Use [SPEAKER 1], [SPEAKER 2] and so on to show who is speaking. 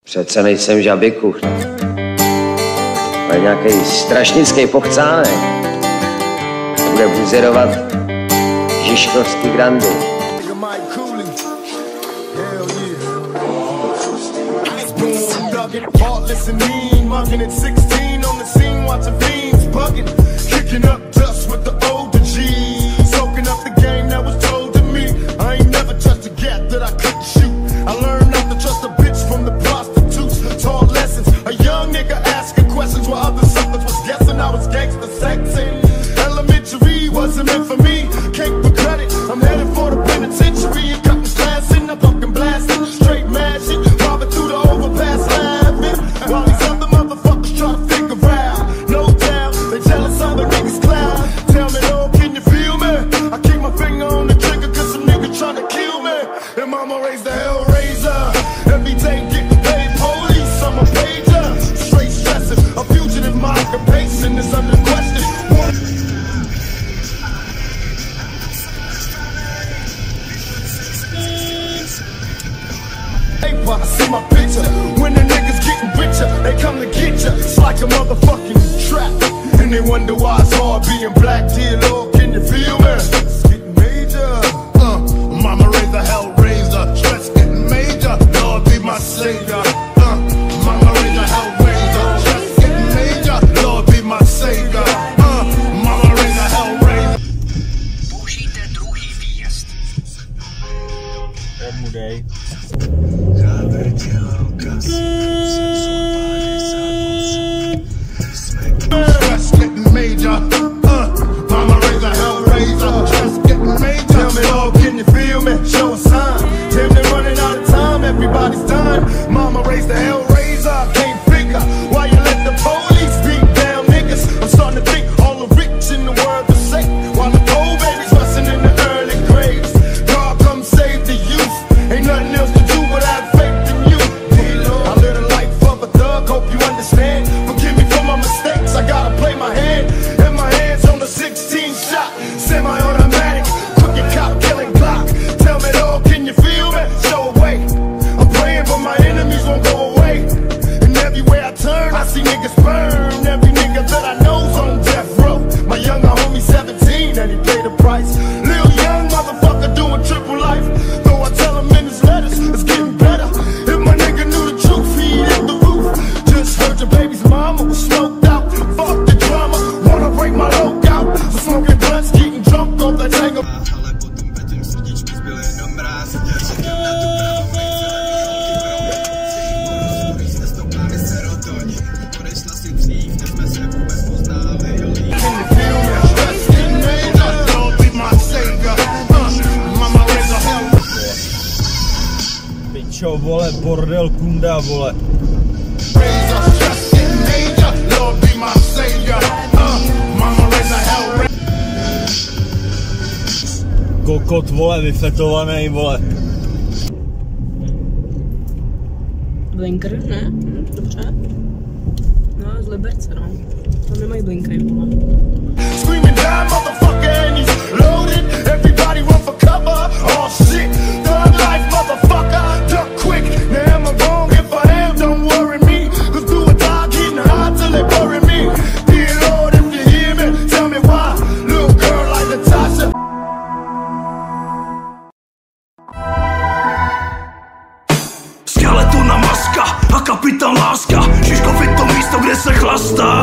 [SPEAKER 1] Přece nejsem žabikuch, ale nějaký strašnický pochcánek. To bude buzerovat žižkovský grandy.
[SPEAKER 2] Wasn't meant for me, can't be credit. I'm headed for the penitentiary and cutting class in. I'm fucking blasting, straight mad shit, robbing through the overpass laughing. While these other motherfuckers try to figure out, no doubt, they jealous other niggas cloud. Tell me, oh, can you feel me? I keep my finger on the trigger cause some nigga trying to kill me. And mama raised the hell raiser. Every day getting paid police, I'm a pager. Straight stressing, a fugitive, my occupation is under question. I see my picture. When the niggas getting richer, they come to get ya. It's like a motherfucking trap. And they wonder why it's hard being black. Dear Lord, can you feel me? It's getting major. Mama raised a hell raiser. Stress getting major. Lord be my savior. Mama raised a hell raiser. Stress getting major. Lord be my savior. Mama raised a hell raiser.
[SPEAKER 3] Použijte druhý výjezd.
[SPEAKER 4] Mudej.
[SPEAKER 2] Stress getting major. Mama raised a hell raiser. Stress getting major. Tell me, oh, can you feel me? Show a sign. Damn, they're running out of time. Everybody's done. Mama raised the hell raiser. Can't figure why you let the police beat down niggas. I'm starting to think all the rich in the world are safe, while the poor babies rusting in the early graves. God come save the youth. Ain't nothing else to do but have faith in you. I live the life of a thug. Hope you understand. Forgive me for my mistakes. I gotta play my hand. And my hands on the 16 shot. Semi-automatic. Crooked cop killing Glock. Tell me though, can you feel me? Show away. I'm praying but my enemies won't go away. And everywhere I turn I see niggas burn. Every nigga that I know's on death row. My younger homie 17 and he paid the price. Lil young motherfucker doing triple life. Though I tell him in his letters it's getting better. If my nigga knew the truth he'd hit the roof. Just heard your baby's mama was smoked out. Fuck the drama, wanna break my loc out. So smoking blunts, getting drunk off that tango.
[SPEAKER 3] Ale potom Petrem srdíčky zbyl jenom mráz. Čekám na tu pravou mejce, jste stopány serotonin. Odešla si dřív, než jsme se vůbec poznali.
[SPEAKER 2] Can you feel me? Stress getting major. Lord be my savior. Mama raised a hell.
[SPEAKER 4] Pičo, vole, bordel, kunda, vole.
[SPEAKER 2] Razor, stress getting major. Lord be my savior. Mama raised a hell.
[SPEAKER 4] Kokot, vole, vyfetovaný, vole.
[SPEAKER 5] Blinker, ne? Dobře. No, z Liberce, no. Tam nemají blinkery, vole.
[SPEAKER 2] Screaming down, motherfucker, and he's loaded. Everybody run for cover. Oh shit, thug life, motherfucker. Duck quick. Now am I wrong? If I am, don't worry me. Cause do a dog getting high till they bury me. Dear Lord, if you hear me, tell me why. Little girl like Natasha.
[SPEAKER 6] Skeletona maska a kapitán láska. Žižkov je to místo, kde se chlastá.